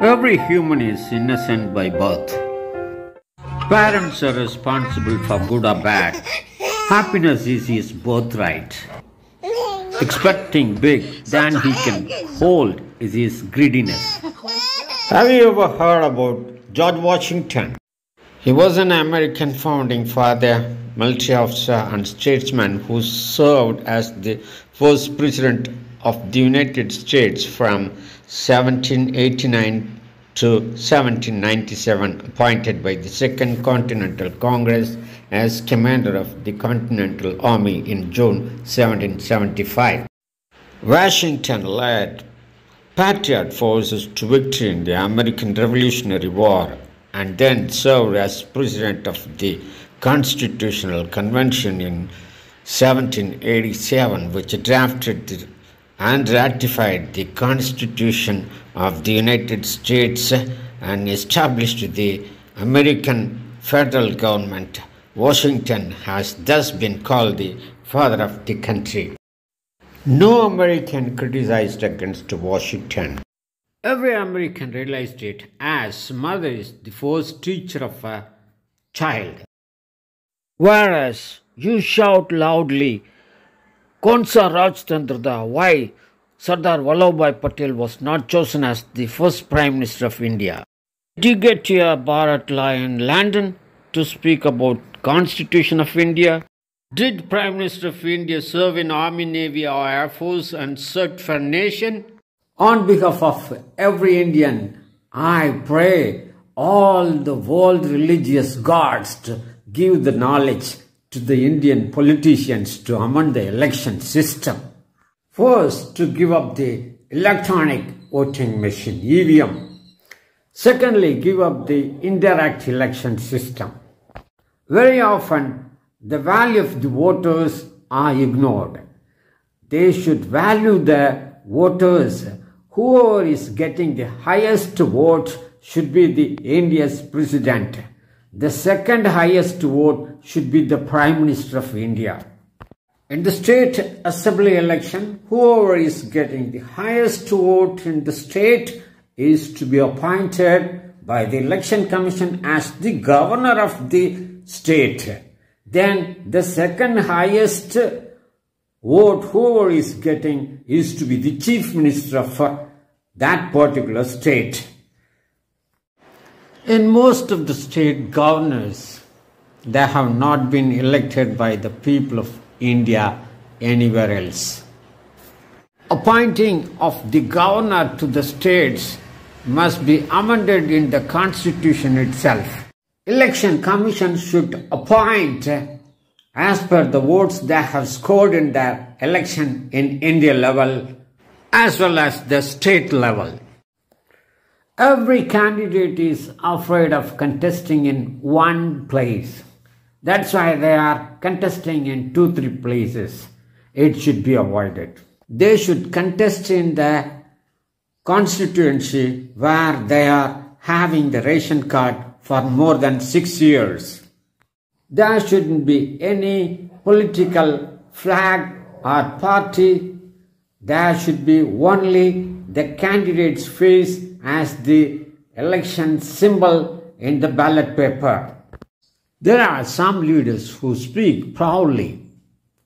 Every human is innocent by birth. Parents are responsible for good or bad. Happiness is his birthright. Expecting big than he can hold is his greediness. Have you ever heard about George Washington? He was an American founding father, military officer and statesman who served as the first president of the United States from 1789 to 1797, appointed by the Second Continental Congress as commander of the Continental Army in June 1775. Washington led patriot forces to victory in the American Revolutionary War and then served as president of the Constitutional Convention in 1787, which drafted and ratified the Constitution of the United States and established the American federal government. Washington has thus been called the father of the country. No American criticized against Washington. Every American realized it, as mother is the first teacher of a child. Whereas you shout loudly, Konsa Rajtandrada, why Sardar Vallabhbhai Patel was not chosen as the first Prime Minister of India. Did you get your Bharat Law in London to speak about Constitution of India? Did Prime Minister of India serve in Army, Navy or Air Force and served for nation? On behalf of every Indian, I pray all the world religious gods to give the knowledge to the Indian politicians to amend the election system. First, to give up the electronic voting machine, EVM. Secondly, give up the indirect election system. Very often, the value of the voters are ignored. They should value the voters. Whoever is getting the highest vote should be the India's president. The second highest vote should be the Prime Minister of India. In the state assembly election, whoever is getting the highest vote in the state is to be appointed by the election commission as the governor of the state. Then the second highest vote whoever is getting is to be the chief minister of that particular state. In most of the state governors, they have not been elected by the people of India anywhere else. Appointing of the governor to the states must be amended in the constitution itself. Election commission should appoint as per the votes they have scored in their election in India level as well as the state level. Every candidate is afraid of contesting in one place. That's why they are contesting in 2-3 places. It should be avoided. They should contest in the constituency where they are having the ration card for more than 6 years. There shouldn't be any political flag or party. There should be only the candidate's face as the election symbol in the ballot paper. There are some leaders who speak proudly.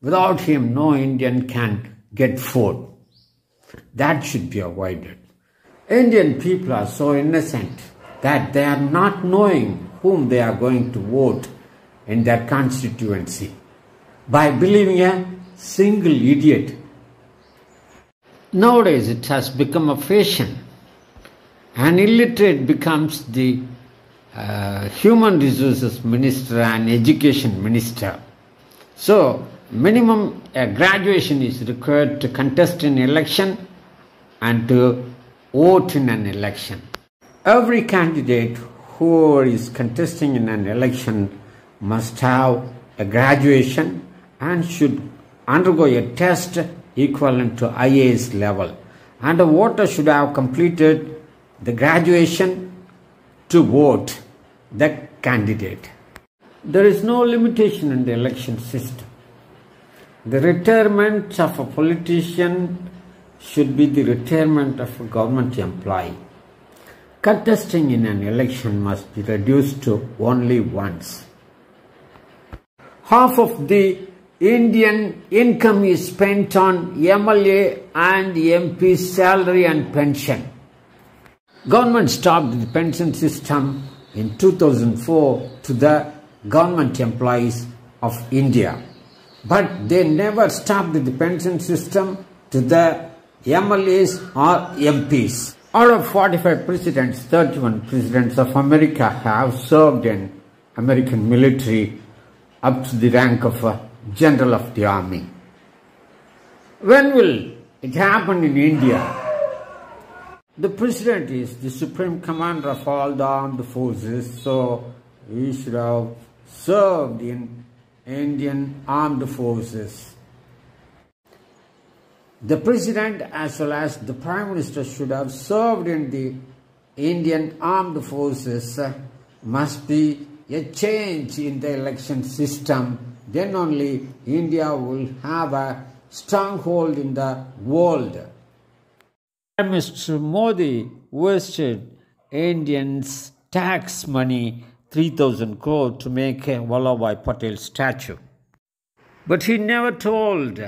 Without him, no Indian can get food. That should be avoided. Indian people are so innocent that they are not knowing whom they are going to vote in their constituency by believing a single idiot. Nowadays, it has become a fashion. An illiterate becomes the human resources minister and education minister. So, minimum graduation is required to contest in election and to vote in an election. Every candidate who is contesting in an election must have a graduation and should undergo a test equivalent to IAS level. And the voter should have completed the graduation to vote the candidate. There is no limitation in the election system. The retirement of a politician should be the retirement of a government employee. Contesting in an election must be reduced to only once. Half of the Indian income is spent on MLA and MP's salary and pension. Government stopped the pension system in 2004 to the government employees of India. But they never stopped the pension system to the MLAs or MPs. Out of 45 presidents, 31 presidents of America have served in American military up to the rank of a General of the Army. When will it happen in India? The President is the Supreme Commander of all the armed forces, so he should have served in Indian Armed Forces. The President as well as the Prime Minister should have served in the Indian Armed Forces. Must be a change in the election system. Then only India will have a stronghold in the world. Mr. Modi wasted Indians' tax money 3,000 crore to make a Vallabhbhai Patel statue. But he never told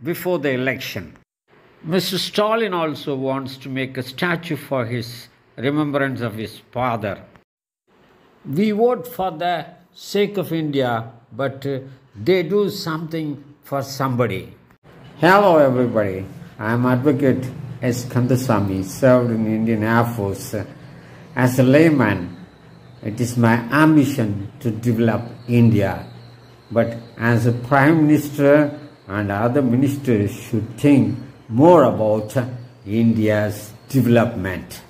before the election. Mr. Stalin also wants to make a statue for his remembrance of his father. We vote for the sake of India, but they do something for somebody. Hello everybody, I am Advocate S. Kandasamy, served in Indian Air Force. As a layman, it is my ambition to develop India. But as a Prime Minister and other ministers should think more about India's development.